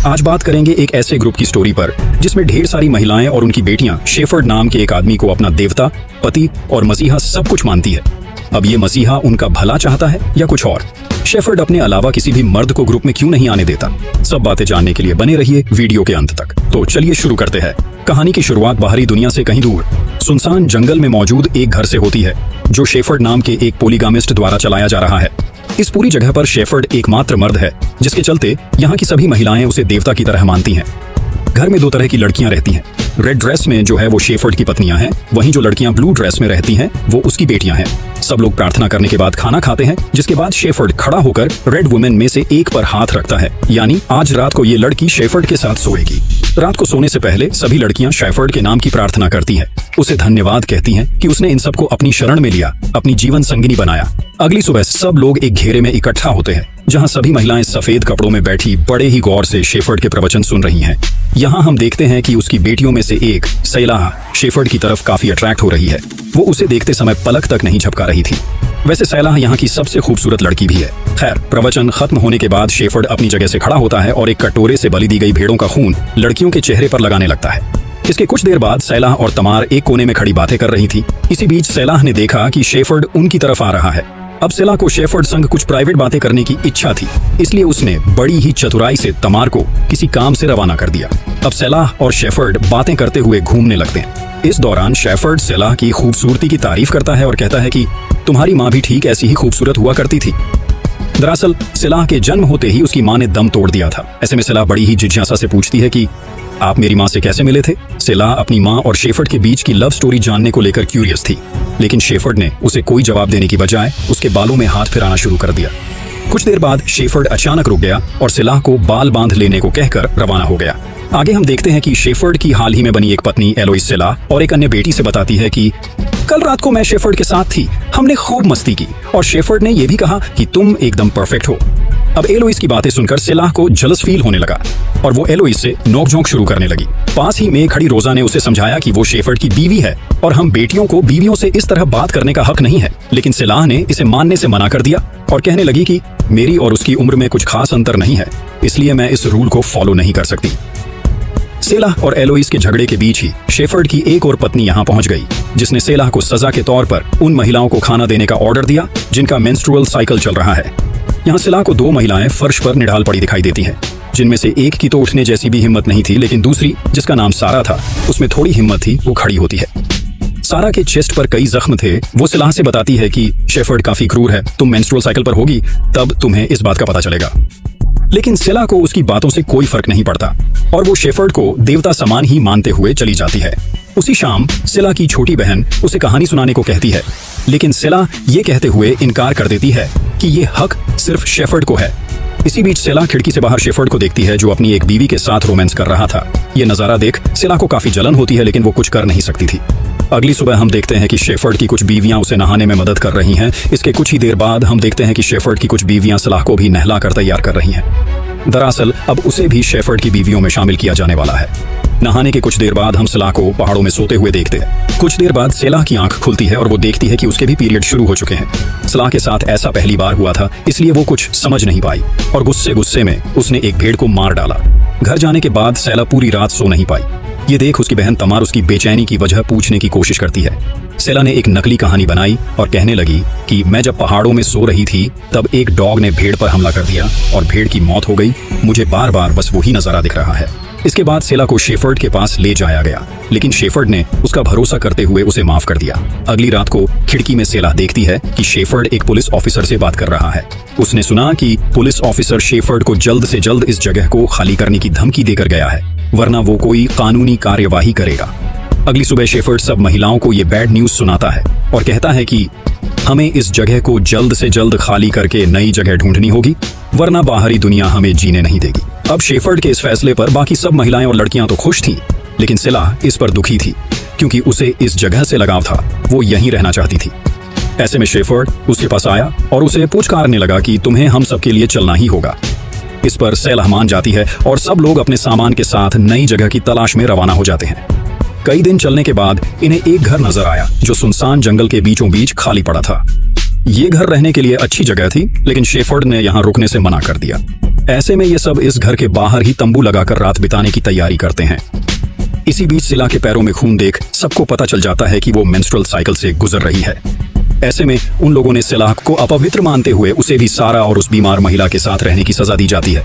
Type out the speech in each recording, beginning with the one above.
आज बात करेंगे एक ऐसे ग्रुप की स्टोरी पर जिसमें ढेर सारी महिलाएं और उनकी बेटियां शेफर्ड नाम के एक आदमी को अपना देवता, पति और मसीहा सब कुछ मानती है। अब ये मसीहा उनका भला चाहता है या कुछ और? शेफर्ड अपने अलावा किसी भी मर्द को ग्रुप में क्यों नहीं आने देता? सब बातें जानने के लिए बने रहिए वीडियो के अंत तक। तो चलिए शुरू करते हैं। कहानी की शुरुआत बाहरी दुनिया से कहीं दूर सुनसान जंगल में मौजूद एक घर से होती है, जो शेफर्ड नाम के एक पोलीगामिस्ट द्वारा चलाया जा रहा है। इस पूरी जगह पर शेफर्ड एकमात्र मर्द है, जिसके चलते यहाँ की सभी महिलाएं उसे देवता की तरह मानती हैं। घर में दो तरह की लड़कियां रहती हैं। रेड ड्रेस में जो है वो शेफर्ड की पत्नियां हैं, वहीं जो लड़कियां ब्लू ड्रेस में रहती हैं वो उसकी बेटियां हैं। सब लोग प्रार्थना करने के बाद खाना खाते हैं, जिसके बाद शेफर्ड खड़ा होकर रेड वुमेन में से एक पर हाथ रखता है, यानी आज रात को ये लड़की शेफर्ड के साथ सोएगी। रात को सोने से पहले सभी लड़कियां शेफर्ड के नाम की प्रार्थना करती हैं, उसे धन्यवाद कहती हैं कि उसने इन सबको अपनी शरण में लिया, अपनी जीवन संगिनी बनाया। अगली सुबह सब लोग एक घेरे में इकट्ठा होते हैं, जहां सभी महिलाएं सफेद कपड़ों में बैठी बड़े ही गौर से शेफर्ड के प्रवचन सुन रही हैं। यहाँ हम देखते हैं कि उसकी बेटियों में से एक सैलाह शेफर्ड की तरफ काफी अट्रैक्ट हो रही है। वो उसे देखते समय पलक तक नहीं झपका रही थी। वैसे सैलाह यहाँ की सबसे खूबसूरत लड़की भी है। खैर, प्रवचन खत्म होने के बाद शेफर्ड अपनी जगह से खड़ा होता है और एक कटोरे से बलि दी गई भेड़ों का खून लड़कियों के चेहरे पर लगाने लगता है। इसके कुछ देर बाद सैलाह और तमार एक कोने में खड़ी बातें कर रही थी। इसी बीच सैलाह ने देखा कि शेफर्ड उनकी तरफ आ रहा है। अब सैलाह को शेफर्ड संग कुछ प्राइवेट बातें करने की इच्छा थी, इसलिए उसने बड़ी ही चतुराई से तमार को किसी काम से रवाना कर दिया। अब सैलाह और शेफर्ड बातें करते हुए घूमने लगते हैं। इस दौरान शेफर्ड सैलाह की खूबसूरती की तारीफ करता है और कहता है कि तुम्हारी माँ भी ठीक ऐसी ही खूबसूरत हुआ करती थी। दरअसल सैलाह के जन्म होते ही उसकी माँ ने दम तोड़ दिया था। ऐसे में सैलाह बड़ी ही जिज्ञासा से पूछती है कि आप मेरी माँ से कैसे मिले थे? सैलाह अपनी माँ और शेफर्ड के बीच की लव स्टोरी जानने को लेकर क्यूरियस थी, लेकिन शेफर्ड ने उसे कोई जवाब देने की बजाय उसके बालों में हाथ फिराना शुरू कर दिया। कुछ देर बाद शेफर्ड अचानक रुक गया और सैलाह को बाल बांध लेने को कहकर रवाना हो गया। आगे हम देखते हैं कि शेफर्ड की हाल ही में बनी एक पत्नी एलोइस सैलाह और एक अन्य बेटी से बताती है कि कल रात को मैं शेफर्ड के साथ थी, हमने खूब मस्ती की और शेफर्ड ने यह भी कहा कि तुम एकदम परफेक्ट हो। अब एलोइस की बातें सुनकर सैलाह को जलस फील होने लगा और वो एलोइस से नोकझोंक शुरू करने लगी। पास ही में खड़ी रोजा ने उसे समझाया कि वो शेफर्ड की बीवी है और हम बेटियों को बीवियों से इस तरह बात करने का हक नहीं है, लेकिन सैलाह ने इसे मानने से मना कर दिया और कहने लगी कि मेरी और उसकी उम्र में कुछ खास अंतर नहीं है, इसलिए मैं इस रूल को फॉलो नहीं कर सकती। सैलाह और एलोइस के झगड़े के बीच ही शेफर्ड की एक और पत्नी यहाँ पहुंच गई, जिसने सैलाह को सजा के तौर पर उन महिलाओं को खाना देने का ऑर्डर दिया जिनका मेंस्ट्रुअल साइकिल चल रहा है। यहाँ सैलाह को दो महिलाएं फर्श पर निढाल पड़ी दिखाई देती हैं, जिनमें से एक की तो उठने जैसी भी हिम्मत नहीं थी, लेकिन दूसरी, जिसका नाम सारा था, उसमें थोड़ी हिम्मत थी, वो खड़ी होती है। सारा के चेस्ट पर कई जख्म थे। वो सैलाह से बताती है कि शेफर्ड काफी क्रूर है, तुम मेंस्ट्रुअल साइकिल पर होगी तब तुम्हें इस बात का पता चलेगा। लेकिन सैलाह को उसकी बातों से कोई फर्क नहीं पड़ता और वो शेफर्ड को देवता समान ही मानते हुए चली जाती है। उसी शाम सैलाह की छोटी बहन उसे कहानी सुनाने को कहती है, लेकिन सैलाह ये कहते हुए इनकार कर देती है कि ये हक सिर्फ शेफर्ड को है। इसी बीच सैलाह खिड़की से बाहर शेफर्ड को देखती है, जो अपनी एक बीवी के साथ रोमांस कर रहा था। ये नजारा देख सैलाह को काफी जलन होती है, लेकिन वो कुछ कर नहीं सकती थी। अगली सुबह हम देखते हैं कि शेफर्ड की कुछ बीवियां उसे नहाने में मदद कर रही हैं। इसके कुछ ही देर बाद हम देखते हैं कि शेफर्ड की कुछ बीवियां सैलाह को भी नहला कर तैयार कर रही हैं। दरअसल अब उसे भी शेफर्ड की बीवियों में शामिल किया जाने वाला है। नहाने के कुछ देर बाद हम सैलाह को पहाड़ों में सोते हुए देखते हैं। कुछ देर बाद सैलाह की आंख खुलती है और वो देखती है कि उसके भी पीरियड शुरू हो चुके हैं। सैलाह के साथ ऐसा पहली बार हुआ था, इसलिए वो कुछ समझ नहीं पाई और गुस्से में उसने एक भेड़ को मार डाला। घर जाने के बाद सैलाह पूरी रात सो नहीं पाई। ये देख उसकी बहन तमार उसकी बेचैनी की वजह पूछने की कोशिश करती है। सैलाह ने एक नकली कहानी बनाई और कहने लगी कि मैं जब पहाड़ों में सो रही थी तब एक डॉग ने भेड़ पर हमला कर दिया और भेड़ की मौत हो गई। मुझे बार बार बस वही नजारा दिख रहा है। इसके बाद सैलाह को शेफर्ड के पास ले जाया गया, लेकिन शेफर्ड ने उसका भरोसा करते हुए उसे माफ कर दिया। अगली रात को खिड़की में सैलाह देखती है कि शेफर्ड एक पुलिस ऑफिसर से बात कर रहा है। उसने सुना कि पुलिस ऑफिसर शेफर्ड को जल्द से जल्द इस जगह को खाली करने की धमकी देकर गया है, वरना वो कोई कानूनी कार्यवाही करेगा। अगली सुबह शेफर्ड सब महिलाओं को ये बैड न्यूज सुनाता है और कहता है कि हमें इस जगह को जल्द से जल्द खाली करके नई जगह ढूंढनी होगी, वरना बाहरी दुनिया हमें जीने नहीं देगी। अब शेफर्ड के इस फैसले पर बाकी सब महिलाएं और लड़कियां तो खुश थीं, लेकिन सैलाह इस पर दुखी थी, क्योंकि उसे इस जगह से लगाव था, वो यहीं रहना चाहती थी। ऐसे में शेफर्ड उसके पास आया और उसे पुचकारने लगा कि तुम्हें हम सबके लिए चलना ही होगा। इस पर सैलाह मान जाती है और सब लोग अपने सामान के साथ नई जगह की तलाश में रवाना हो जाते हैं। कई दिन चलने के बाद इन्हें एक घर नजर आया, जो सुनसान जंगल के बीचों बीच खाली पड़ा था। ये घर रहने के लिए अच्छी जगह थी, लेकिन शेफर्ड ने यहाँ रुकने से मना कर दिया। ऐसे में ये सब इस घर के बाहर ही तंबू लगाकर रात बिताने की तैयारी करते हैं। इसी बीच सिला के पैरों में खून देख सबको पता चल जाता है कि वो मेंस्ट्रुअल साइकिल से गुजर रही है। ऐसे में उन लोगों ने सिला को अपवित्र मानते हुए उसे भी सारा और उस बीमार महिला के साथ रहने की सजा दी जाती है।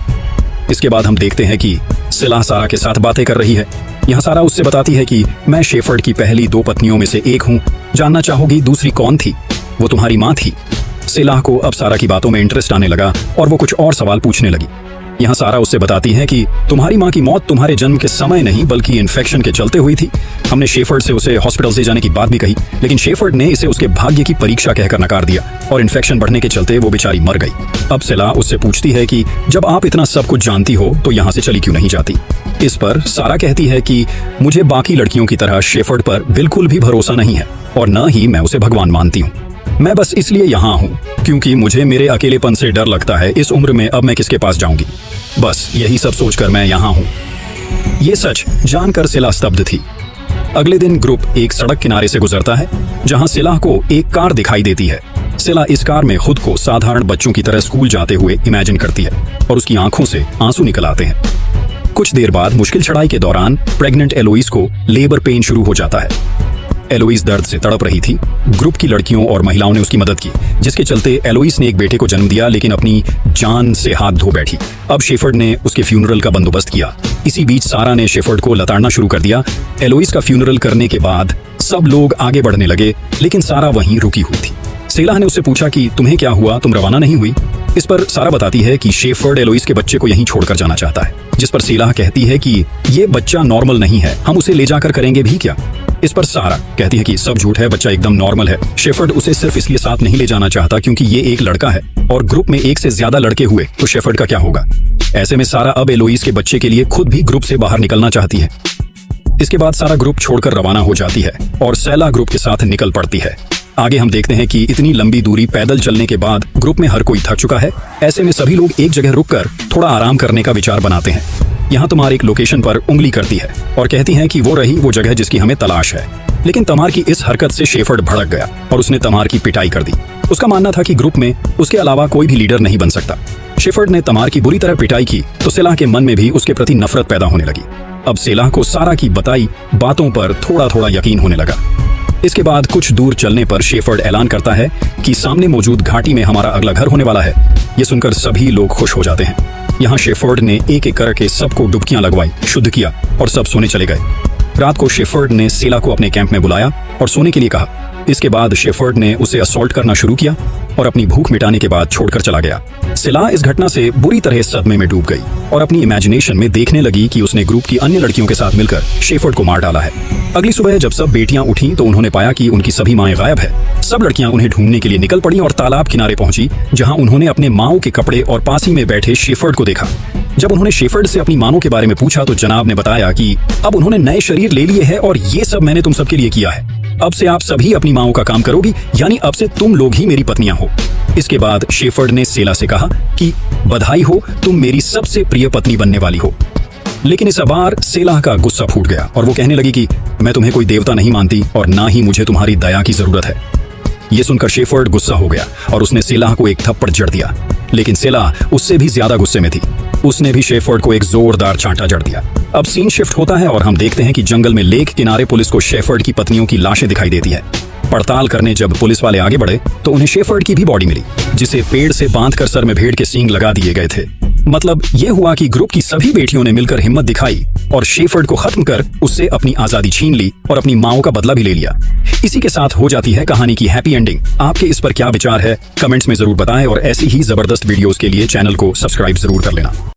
इसके बाद हम देखते हैं कि सिला सारा के साथ बातें कर रही है। यहाँ सारा उससे बताती है कि मैं शेफर्ड की पहली 2 पत्नियों में से एक हूँ। जानना चाहोगी दूसरी कौन थी? वो तुम्हारी माँ थी। सिला को अब सारा की बातों में इंटरेस्ट आने लगा और वो कुछ और सवाल पूछने लगी। यहाँ सारा उससे बताती है कि तुम्हारी माँ की मौत तुम्हारे जन्म के समय नहीं बल्कि इन्फेक्शन के चलते हुई थी। हमने शेफर्ड से उसे हॉस्पिटल से जाने की बात भी कही, लेकिन शेफर्ड ने इसे उसके भाग्य की परीक्षा कहकर नकार दिया और इन्फेक्शन बढ़ने के चलते वो बेचारी मर गई। अब सिला उससे पूछती है कि जब आप इतना सब कुछ जानती हो तो यहाँ से चली क्यों नहीं जाती? इस पर सारा कहती है कि मुझे बाकी लड़कियों की तरह शेफर्ड पर बिल्कुल भी भरोसा नहीं है और न ही मैं उसे भगवान मानती हूँ। मैं बस इसलिए यहाँ हूँ क्योंकि मुझे मेरे अकेलेपन से डर लगता है। इस उम्र में अब मैं किसके पास जाऊंगी? बस यही सब सोचकर मैं यहाँ हूँ। ये सच जानकर सिला स्तब्ध थी। अगले दिन ग्रुप एक सड़क किनारे से गुजरता है जहाँ सिला को एक कार दिखाई देती है। सिला इस कार में खुद को साधारण बच्चों की तरह स्कूल जाते हुए इमेजिन करती है और उसकी आंखों से आंसू निकल आते हैं। कुछ देर बाद मुश्किल चढ़ाई के दौरान प्रेग्नेंट एलोइस को लेबर पेन शुरू हो जाता है। एलोइस दर्द से तड़प रही थी। ग्रुप की लड़कियों और महिलाओं ने उसकी मदद की, जिसके चलते एलोइस ने एक बेटे को जन्म दिया, लेकिन अपनी जान से हाथ धो बैठी। अब शेफर्ड ने उसके फ्यूनरल का बंदोबस्त किया। इसी बीच सारा ने शेफर्ड को लताड़ना शुरू कर दिया। एलोइस का फ्यूनरल करने के बाद सब लोग आगे बढ़ने लगे, लेकिन सारा वहीं रुकी हुई थी। सेला ने उससे पूछा कि तुम्हें क्या हुआ, तुम रवाना नहीं हुई? इस पर सारा बताती है कि शेफर्ड एलोइस के बच्चे को यहीं छोड़कर जाना चाहता है, जिस पर सेला कहती है कि ये बच्चा नॉर्मल नहीं है, हम उसे ले जाकर करेंगे भी क्या? इस पर सारा कहती है कि सब झूठ है, बच्चा एकदम नॉर्मल है। शेफर्ड उसे सिर्फ इसलिए साथ नहीं ले जाना चाहता क्योंकि ये एक लड़का है और ग्रुप में एक से ज्यादा लड़के हुए तो शेफर्ड का क्या होगा? ऐसे में सारा अब एलोइस के बच्चे के लिए खुद भी ग्रुप से बाहर निकलना चाहती है। इसके बाद सारा ग्रुप छोड़कर रवाना हो जाती है और सेला ग्रुप के साथ निकल पड़ती है। आगे हम देखते हैं कि इतनी लंबी दूरी पैदल चलने के बाद ग्रुप में हर कोई थक चुका है। ऐसे में सभी लोग एक जगह रुककर थोड़ा आराम करने का विचार बनाते हैं। यहाँ तमार एक लोकेशन पर उंगली करती है और कहती है कि वो रही वो जगह जिसकी हमें तलाश है। लेकिन तमार की इस हरकत से शेफर्ड भड़क गया और उसने तमार की पिटाई कर दी। उसका मानना था कि ग्रुप में उसके अलावा कोई भी लीडर नहीं बन सकता। शेफर्ड ने तमार की बुरी तरह पिटाई की तो सेला के मन में भी उसके प्रति नफरत पैदा होने लगी। अब सेला को सारा की बताई बातों पर थोड़ा थोड़ा यकीन होने लगा। इसके बाद कुछ दूर चलने पर शेफर्ड ऐलान करता है कि सामने मौजूद घाटी में हमारा अगला घर होने वाला है। ये सुनकर सभी लोग खुश हो जाते हैं। यहाँ शेफर्ड ने एक एक करके सबको डुबकियां लगवाई, शुद्ध किया और सब सोने चले गए। रात को शेफर्ड ने सेला को अपने कैंप में बुलाया और सोने के लिए कहा। इसके बाद शेफर्ड ने उसे असॉल्ट करना शुरू किया और अपनी भूख मिटाने के बाद छोड़कर चला गया। सेला इस घटना से बुरी तरह सदमे में डूब गई और अपनी इमेजिनेशन में देखने लगी कि उसने ग्रुप की अन्य लड़कियों के साथ मिलकर शेफर्ड को मार डाला है। अगली सुबह जब सब बेटियां उठीं तो उन्होंने पाया कि उनकी सभी माएं गायब है। सब लड़कियां उन्हें ढूंढने के लिए निकल पड़ी और तालाब किनारे पहुंची, जहां उन्होंने अपने माओ के कपड़े और पास ही में बैठे शेफर्ड को देखा। जब उन्होंने शेफर्ड से अपनी मानों के बारे में पूछा तो जनाब ने बताया कि अब उन्होंने नए शरीर ले लिए हैं और ये सब मैंने तुम सबके लिए किया है। अब से आप सभी अपनी माओं का काम करोगी, यानी अब से तुम लोग ही मेरी पत्नियां हो। इसके बाद शेफर्ड ने सेला से कहा कि बधाई हो, तुम मेरी सबसे प्रिय पत्नी बनने वाली हो। लेकिन इस बार सेला का गुस्सा फूट गया और वो कहने लगी कि मैं तुम्हें कोई देवता नहीं मानती और ना ही मुझे तुम्हारी दया की जरूरत है। ये सुनकर शेफर्ड गुस्सा हो गया और उसने सेला को एक थप्पड़ जड़ दिया। लेकिन सेला उससे भी ज्यादा गुस्से में थी। उसने भी शेफर्ड को एक जोरदार चांटा जड़ दिया। अब सीन शिफ्ट होता है और हम देखते हैं कि जंगल में लेक किनारे पुलिस को शेफर्ड की पत्नियों की लाशें दिखाई देती है। पड़ताल करने जब पुलिस वाले आगे बढ़े तो उन्हें शेफर्ड की भी बॉडी मिली, जिसे पेड़ से बांधकर सर में भेड़ के सींग लगा दिए गए थे। मतलब ये हुआ कि ग्रुप की सभी बेटियों ने मिलकर हिम्मत दिखाई और शेफर्ड को खत्म कर उससे अपनी आजादी छीन ली और अपनी माओं का बदला भी ले लिया। इसी के साथ हो जाती है कहानी की हैप्पी एंडिंग। आपके इस पर क्या विचार है, कमेंट्स में जरूर बताएं और ऐसी ही जबरदस्त वीडियोस के लिए चैनल को सब्सक्राइब जरूर कर लेना।